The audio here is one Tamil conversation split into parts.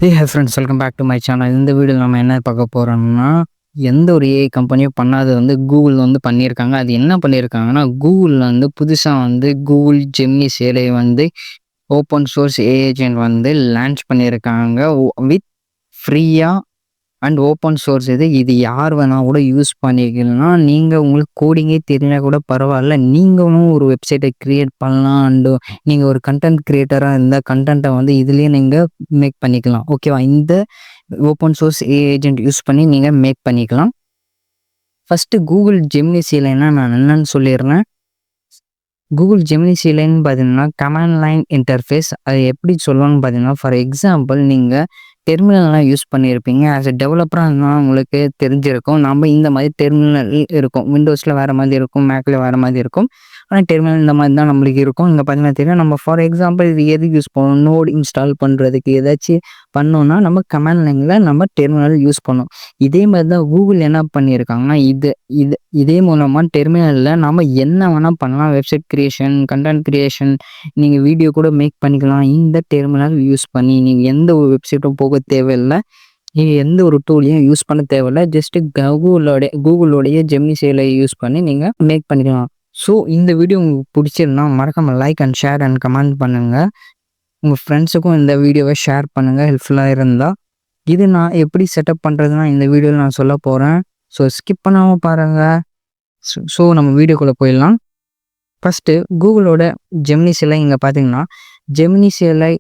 Hey friends, welcome back to my channel. இந்த வீடியோவில் நம்ம என்ன பார்க்க போகிறோம்னா, எந்த ஒரு ஏஐ கம்பெனியும் பண்ணாதது வந்து கூகுள் வந்து பண்ணியிருக்காங்க. அது என்ன பண்ணியிருக்காங்கன்னா, கூகுள் வந்து புதுசா வந்து கூகுள் ஜெமினி செயலியை வந்து ஓப்பன் சோர்ஸ் ஏஐ ஏஜென்ட் வந்து லான்ச் பண்ணியிருக்காங்க. வித் ஃப்ரீயா அண்ட் ஓப்பன் சோர்ஸ் இது யார் வேணா கூட யூஸ் பண்ணிக்கலாம். நீங்கள் உங்களுக்கு கோடிங்கே தெரியல கூட பரவாயில்ல. நீங்களும் ஒரு வெப்சைட்டை கிரியேட் பண்ணலாம். அண்டு நீங்கள் ஒரு கண்டென்ட் கிரியேட்டராக இருந்தால் கண்டென்ட்டை வந்து இதுலேயே நீங்கள் மேக் பண்ணிக்கலாம். ஓகேவா? இந்த open source AI agent use பண்ணி நீங்கள் மேக் பண்ணிக்கலாம். ஃபஸ்ட்டு கூகுள் ஜெமினி செயலினா நான் என்னன்னு சொல்லிடுறேன். கூகுள் ஜெமினி செயலின்னு பார்த்தீங்கன்னா கமாண்ட் லைன் இன்டர்ஃபேஸ். அது எப்படி சொல்லுவாங்கன்னு பார்த்தீங்கன்னா, ஃபார் எக்ஸாம்பிள் நீங்கள் டெர்மினல்லாம் யூஸ் பண்ணியிருப்பீங்க. ஆஸ் எ டெவலப்பராக இருந்தால் உங்களுக்கு தெரிஞ்சிருக்கும். நம்ம இந்த மாதிரி டெர்மினல் இருக்கும். விண்டோஸில் வேறு மாதிரி இருக்கும், மேக்கில் வேறு மாதிரி இருக்கும். ஆனால் டெர்மினல் இந்த மாதிரி தான் நம்மளுக்கு இருக்கும். இங்கே பார்த்தீங்கன்னா தெரியும். நம்ம ஃபார் எக்ஸாம்பிள் இது எதுக்கு யூஸ் பண்ணணும், நோட் இன்ஸ்டால் பண்ணுறதுக்கு ஏதாச்சும் பண்ணோன்னா நம்ம கமாண்ட் லைனில் நம்ம டெர்மினல் யூஸ் பண்ணோம். இதே மாதிரி தான் கூகுள் என்ன பண்ணியிருக்காங்கன்னா, இதே மூலமாக டெர்மினலில் நம்ம என்ன வேணால் பண்ணலாம். வெப்சைட் கிரியேஷன், கண்டென்ட் கிரியேஷன், நீங்கள் வீடியோ கூட மேக் பண்ணிக்கலாம். இந்த டெர்மினல் யூஸ் பண்ணி நீங்கள் எந்த ஒரு வெப்சைட்டும் போக தேவையில்லை. நீங்கள் எந்த ஒரு டூலையும் யூஸ் பண்ண தேவையில்லை. ஜஸ்ட்டு கூகுளோடைய ஜெமினி செயலியை யூஸ் பண்ணி நீங்கள் மேக் பண்ணிக்கலாம். ஸோ இந்த வீடியோ உங்களுக்கு பிடிச்சிருந்தா மறக்காமல் like and share and comment பண்ணுங்கள். உங்கள் ஃப்ரெண்ட்ஸுக்கும் இந்த வீடியோவை ஷேர் பண்ணுங்கள் ஹெல்ப்ஃபுல்லாக இருந்தால். இது நான் எப்படி செட்டப் பண்ணுறதுனா இந்த வீடியோவில் நான் சொல்ல போகிறேன். ஸோ ஸ்கிப் பண்ணாமல் பாருங்கள். ஸோ நம்ம வீடியோக்குள்ளே போயிடலாம். ஃபஸ்ட்டு கூகுளோட ஜெமினி செயலை இங்கே பார்த்தீங்கன்னா, ஜெமினி செயலை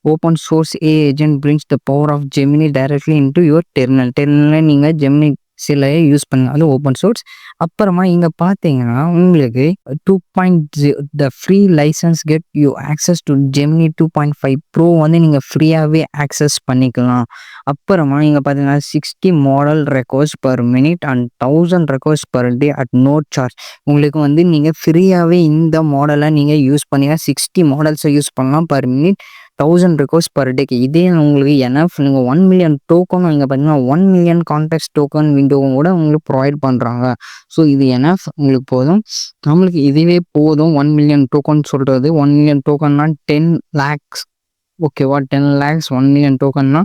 open source AI agent brings the power of Gemini directly into your டெர்மினலில் நீங்கள் ஜெமினி செயலையை யூஸ் பண்ணுங்கள். அது ஓப்பன் சோர்ஸ். அப்புறமா இங்கே பார்த்தீங்கன்னா உங்களுக்கு 2.0 the free licence get you access to Gemini 2.5 pro வந்து நீங்கள் ஃப்ரீயாகவே ஆக்சஸ் பண்ணிக்கலாம். அப்புறமா இங்கே பார்த்தீங்கன்னா 60 model records per minute and 1000 records per day at no charge. உங்களுக்கு வந்து நீங்கள் ஃப்ரீயாகவே இந்த மாடலை நீங்கள் யூஸ் பண்ணிங்க. 60 மாடல்ஸை யூஸ் பண்ணலாம் பர் மினிட், 1000 ரெக்வஸ்ட் பர் டேக்கு. இதே உங்களுக்கு எனஃப். நீங்கள் 1 மில்லியன் டோக்கனும் இங்கே பார்த்தீங்கன்னா 1 மில்லியன் கான்டெக்ட் டோக்கன் விண்டோவும் கூட உங்களுக்கு ப்ரொவைட் பண்ணுறாங்க. ஸோ இது எனஃப், உங்களுக்கு போதும். நம்மளுக்கு இதுவே போதும். 1 மில்லியன் டோக்கன் சொல்கிறது. 1 மில்லியன் டோக்கன்னா 10 lakhs. ஓகேவா? 10 lakhs 1 மில்லியன் டோக்கன்னா.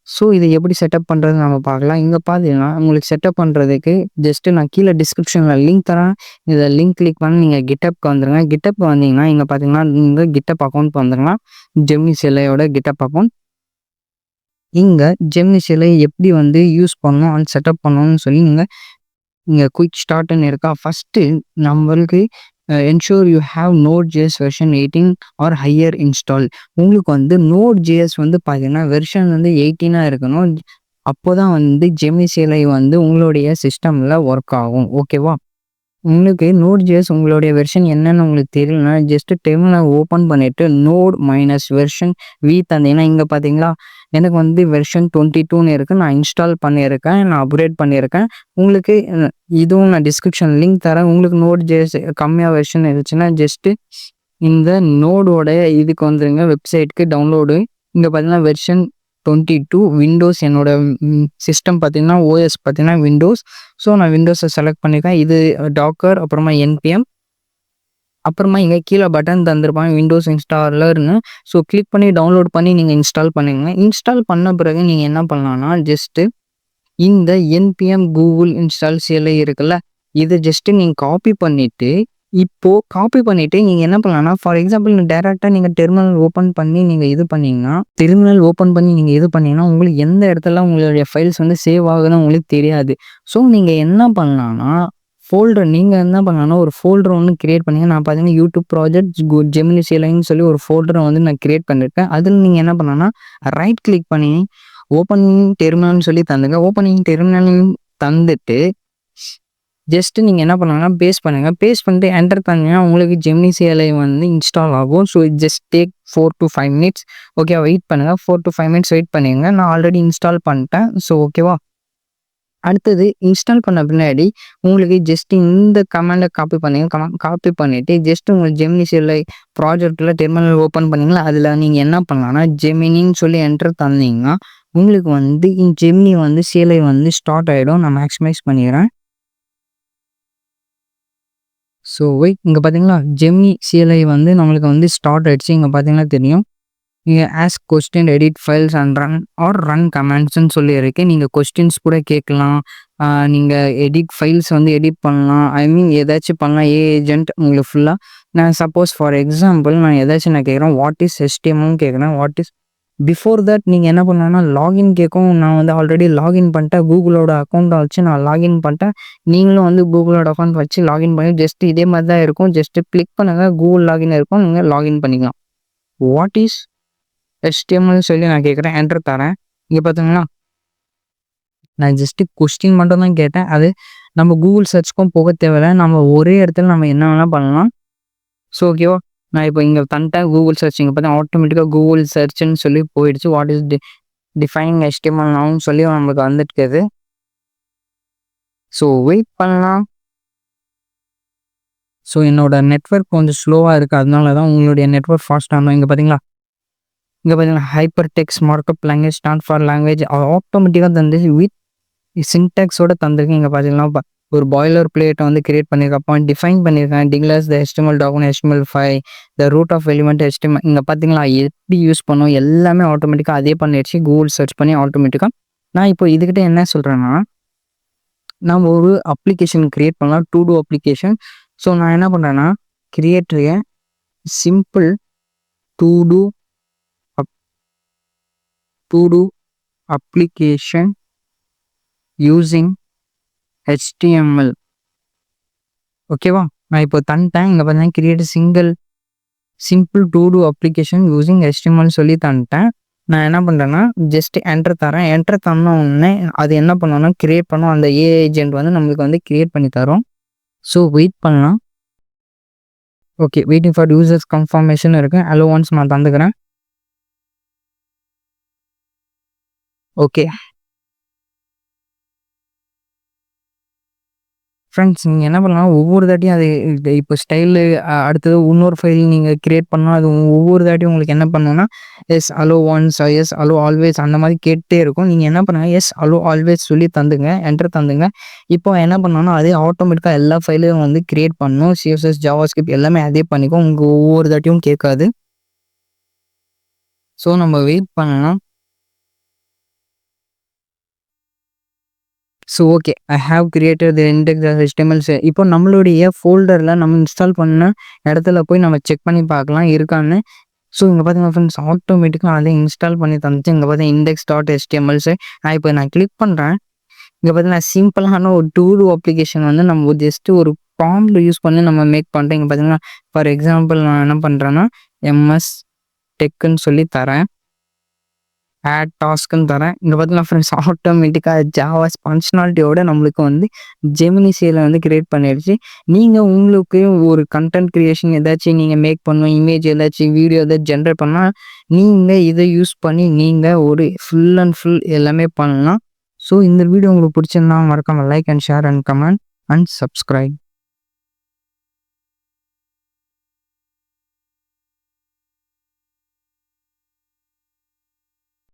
ஸோ இதை எப்படி செட்டப் பண்ணுறது நம்ம பார்க்கலாம். இங்கே பார்த்தீங்கன்னா உங்களுக்கு செட்டப் பண்ணுறதுக்கு ஜஸ்ட்டு நான் கீழே டிஸ்கிரிப்ஷனில் லிங்க் தரேன். இதை லிங்க் கிளிக் பண்ணி நீங்கள் கிட்டப்க்கு வந்துடுங்க. கிட்டப் வந்தீங்கன்னா இங்கே பார்த்தீங்கன்னா நீங்கள் கிட்டப் அக்கௌண்ட் வந்துடலாம். ஜெமினி செயலியோட கிட்டப் அக்கௌண்ட். இங்கே ஜெமினி செயலியை எப்படி வந்து யூஸ் பண்ணணும் அண்ட் செட்டப் பண்ணணும்னு சொல்லி நீங்கள் இங்கே குயிக் ஸ்டார்ட்னு இருக்கா. ஃபஸ்ட்டு நம்மளுக்கு ensure you have Node.js version 18 or higher install. உங்களுக்கு வந்து Node.js வந்து பார்த்தீங்கன்னா வெர்ஷன் வந்து 18 இருக்கணும். அப்போ தான் வந்து ஜெமினி செயலி வந்து உங்களுடைய சிஸ்டமில் ஒர்க் ஆகும். ஓகேவா? உங்களுக்கு Node.js உங்களுடைய வெர்ஷன் என்னன்னு உங்களுக்கு தெரியலனா ஜஸ்ட்டு டெர்மினல் ஓப்பன் பண்ணிவிட்டு நோட் மைனஸ் வெர்ஷன் தந்தீங்கன்னா இங்கே பார்த்தீங்களா எனக்கு வந்து வெர்ஷன் 22ன்னு இருக்குது. நான் இன்ஸ்டால் பண்ணியிருக்கேன், நான் அப்கிரேட் பண்ணியிருக்கேன். உங்களுக்கு இதுவும் நான் டிஸ்கிரிப்ஷன் லிங்க் தரேன். உங்களுக்கு Node.js கம்மியாக வெர்ஷன் இருந்துச்சுன்னா ஜஸ்ட்டு இந்த நோடோட இதுக்கு வந்துடுங்க, வெப்சைட்டுக்கு டவுன்லோடு. இங்கே பார்த்தீங்கன்னா வெர்ஷன் 22 விண்டோஸ். என்னோட சிஸ்டம் பார்த்தீங்கன்னா ஓஎஸ் பார்த்தீங்கன்னா விண்டோஸ். ஸோ நான் விண்டோஸை செலக்ட் பண்ணியிருக்கேன். இது டாக்கர், அப்புறமா என்பிஎம், அப்புறமா இங்கே கீழே பட்டன் தந்திருப்பாங்க விண்டோஸ் இன்ஸ்டாலர்னு. ஸோ கிளிக் பண்ணி டவுன்லோட் பண்ணி நீங்கள் இன்ஸ்டால் பண்ணிடுங்க. இன்ஸ்டால் பண்ண பிறகு நீங்கள் என்ன பண்ணலான்னா ஜஸ்ட்டு இந்த என்பிஎம் கூகுள் இன்ஸ்டால் செயலி இருக்குல்ல, இதை ஜஸ்ட்டு நீங்கள் காப்பி பண்ணிவிட்டு நீங்கள் என்ன பண்ணலாம்னா, ஃபார் எக்ஸாம்பிள் டேரெக்டாக நீங்கள் டெர்மினல் ஓப்பன் பண்ணி நீங்கள் இது பண்ணீங்கன்னா உங்களுக்கு எந்த இடத்துல உங்களுடைய ஃபைல்ஸ் வந்து சேவ் ஆகுதுன்னு உங்களுக்கு தெரியாது. ஸோ நீங்கள் என்ன பண்ணலான்னா ஒரு ஃபோல்டர் ஒன்று கிரியேட் பண்ணிங்க. நான் பார்த்தீங்கன்னா யூடியூப் ப்ராஜெக்ட் ஜெமினி செயலின்னு சொல்லி ஒரு ஃபோல்டரை வந்து நான் கிரியேட் பண்ணியிருக்கேன். அதில் நீங்கள் என்ன பண்ணலான்னா ரைட் கிளிக் பண்ணி ஓப்பனிங் டெர்மினல்னு சொல்லி தந்துங்க. ஓப்பனிங் டெர்மினல் தந்துட்டு ஜஸ்ட்டு நீங்கள் என்ன பண்ணலாம்னா பேஸ்ட் பண்ணுங்கள். பேஸ்ட் பண்ணிட்டு என்டர் பண்ணிங்கன்னா உங்களுக்கு ஜெமினி செயலி வந்து இன்ஸ்டால் ஆகும். So just take 4 to 5 minutes. Okay, wait பண்ணுங்கள். 4 to 5 minutes வெயிட் பண்ணிடுங்க. நான் ஆல்ரெடி இன்ஸ்டால் பண்ணிட்டேன். ஸோ ஓகேவா? அடுத்தது இன்ஸ்டால் பண்ண பின்னாடி உங்களுக்கு ஜஸ்ட் இந்த கமாண்டை காப்பி பண்ணிவிட்டு ஜஸ்ட் உங்களுக்கு ஜெமினி செயலி ப்ராஜெக்டில் டெர்மினல் ஓப்பன் பண்ணிங்களா, அதில் நீங்கள் என்ன பண்ணலாம்னா ஜெமினின்னு சொல்லி என்டர் தந்தீங்கன்னா உங்களுக்கு வந்து ஜெமினி வந்து செயலி வந்து ஸ்டார்ட் ஆகிடும். நான் மேக்ஸிமைஸ் பண்ணிடுறேன். ஸோ இங்கே பார்த்தீங்களா ஜெமினி செயலி வந்து நம்மளுக்கு வந்து ஸ்டார்ட் ஆகிடுச்சு. இங்கே பார்த்தீங்கன்னா தெரியும். இங்க ask question, edit files and run or run கமாண்ட்ஸ்ன்னு சொல்லியிருக்கு. நீங்க கொஸ்டின்ஸ் கூட கேட்கலாம். நீங்க எடிட் ஃபைல்ஸ் வந்து எடிட் பண்ணலாம். ஐ மீன் ஏதாச்சும் பண்ணலாம். ஏஜென்ட் உங்களுக்கு ஃபுல்லா நான் சப்போஸ் ஃபார் எக்ஸாம்பிள் நான் ஏதாச்சும் நான் கேட்குறேன், வாட் இஸ் HTMLன்னு கேட்குறேன். வாட் இஸ் பிஃபோர் தட் நீங்க என்ன பண்ணலாம்னா லாகின் கேட்கும். நான் வந்து ஆல்ரெடி லாகின் பண்ணிட்டேன். கூகுளோட அக்கவுண்ட்ட வச்சு நான் லாகின் பண்ணிட்டேன். நீங்களும் வந்து கூகுளோட அக்கவுண்ட் வச்சு லாகின் பண்ணி ஜஸ்ட் இதே மாதிரி தான் இருக்கும். ஜஸ்ட் கிளிக் பண்ணுங்க. கூகுள் லாகின் இருக்கும். நீங்க லாகின் பண்ணிக்கலாம். வாட் இஸ் HTML சொல்லி நான் கேட்குறேன். என்டர் தரேன். இங்க பார்த்தீங்களா? நான் ஜஸ்ட் கொஸ்டின் மட்டும் தான் கேட்டேன். அது நம்ம கூகுள் சர்ச்சுக்கும் போக தேவையில்ல. நம்ம ஒரே இடத்துல நம்ம என்ன வேணா பண்ணலாம். ஸோ ஓகேவா? நான் இப்போ இங்க தந்துட்டேன் கூகுள் சர்ச். இங்க பார்த்தா ஆட்டோமேட்டிக்கா கூகுள் சர்ச்ன்னு சொல்லி போயிடுச்சு. வாட் இஸ் டிஃபைனிங் HTML நவுன்னு சொல்லி நம்மளுக்கு வந்துட்டுருக்குது. ஸோ வெயிட் பண்ணலாம். ஸோ என்னோட நெட்வொர்க் கொஞ்சம் ஸ்லோவா இருக்கு. அதனால தான் உங்களுடைய நெட்வொர்க் ஃபாஸ்ட்டா இருந்தா இங்க பார்த்தீங்களா? Hyper text markup language stand for language ஆட்டோமேட்டிக்கா தந்துச்சு. வித் சின்டாக்ஸோட தந்திருக்கு. இங்க பார்த்தீங்கன்னா, ஒரு பாய்லர் பிளேட்ட வந்து கிரியேட் பண்ணியிருக்கேன். பாயிண்ட் டிஃபைன் பண்ணியிருக்கேன். Declares the HTML document HTML5 the root of element HTML. இங்க பார்த்தீங்களா? எப்படி யூஸ் பண்ணணும் எல்லாமே ஆட்டோமேட்டிக்கா அதே பண்ணிடுச்சு. கூகுள் சர்ச் பண்ணி ஆட்டோமேட்டிக்கா. நான் இப்போ இதுகிட்ட என்ன சொல்றேன்னா, நம்ம ஒரு அப்ளிகேஷன் கிரியேட் பண்ணலாம். To do application. ஸோ நான் என்ன பண்றேன்னா, create a simple to do application using HTML. ஓகேவா? நான் இப்போ தந்துட்டேன். இங்க பார்த்தீங்கன்னா create simple to do application using HTML சொல்லி தந்துட்டேன். நான் என்ன பண்றேன்னா, ஜஸ்ட் என்டர் தரேன். என்டர் தந்த உடனே அது என்ன பண்ணும்னா கிரியேட் பண்ணும். அந்த ஏஜென்ட் வந்து நம்மளுக்கு வந்து கிரியேட் பண்ணி தரும். ஸோ வெயிட் பண்ணலாம். Okay, waiting for users confirmation இருக்கு. அலோ ஒன்ஸ் நான் தந்துக்கிறேன். ஓகே ஃப்ரெண்ட்ஸ், நீங்கள் என்ன பண்ணலாம், ஒவ்வொரு தாட்டியும் அது இப்போ ஸ்டைலு அடுத்தது இன்னொரு ஃபைல் நீங்கள் கிரியேட் பண்ணால் அது ஒவ்வொரு தாட்டியும் உங்களுக்கு என்ன பண்ணுன்னா, yes allow once, yes allow always அந்த மாதிரி கேட்டே இருக்கும். நீங்கள் என்ன பண்ணுங்க, எஸ் அலோ ஆல்வேஸ் சொல்லி தந்துங்க, என்டர் தந்துங்க. இப்போ என்ன பண்ணோன்னா அதே ஆட்டோமேட்டிக்காக எல்லா ஃபைலையும் வந்து கிரியேட் பண்ணணும். CSS JavaScript எல்லாமே அதே பண்ணிக்கும். உங்களுக்கு ஒவ்வொரு தாட்டியும் கேட்காது. ஸோ நம்ம வெயிட் பண்ணலாம். So okay, I have created the index HTML. இப்போ நம்மளுடைய ஃபோல்டரில் நம்ம இன்ஸ்டால் பண்ண இடத்துல போய் நம்ம செக் பண்ணி பார்க்கலாம் இருக்கான்னு. ஸோ இங்கே பார்த்தீங்கன்னா ஃப்ரெண்ட்ஸ், ஆட்டோமேட்டிக்காக அதை இன்ஸ்டால் பண்ணி தந்துச்சு. இங்கே பார்த்தீங்கன்னா index.html. நான் கிளிக் பண்ணுறேன். இங்கே பார்த்தீங்கன்னா சிம்பிளான ஒரு டூ அப்ளிகேஷன் வந்து நம்ம ஜஸ்ட் ஒரு ப்ராம்ப்ட் யூஸ் பண்ணி நம்ம மேக் பண்ணுறோம். இங்கே பார்த்தீங்கன்னா ஃபார் எக்ஸாம்பிள் நான் என்ன பண்ணுறேன்னா, MS டெக்குன்னு சொல்லி தரேன். ஆட் டாஸ்க்குன்னு தரேன். இங்கே பார்த்தீங்கன்னா ஃப்ரெண்ட்ஸ், ஆட்டோமேட்டிக்காக ஜாவாஸ் ஃபங்க்ஷனாலிட்டியோட நம்மளுக்கு வந்து ஜெமினி சேல வந்து கிரியேட் பண்ணிடுச்சு. நீங்கள் உங்களுக்கு ஒரு கண்டென்ட் கிரியேஷன் ஏதாச்சும் நீங்கள் மேக் பண்ணணும், இமேஜ் ஏதாச்சும் வீடியோ ஏதாச்சும் ஜென்ரேட் பண்ணால் நீங்கள் இதை யூஸ் பண்ணி நீங்கள் ஒரு ஃபுல் அண்ட் ஃபுல் எல்லாமே பண்ணலாம். ஸோ இந்த வீடியோ உங்களுக்கு பிடிச்சிருந்தா மறக்காமல் like and share and comment and subscribe.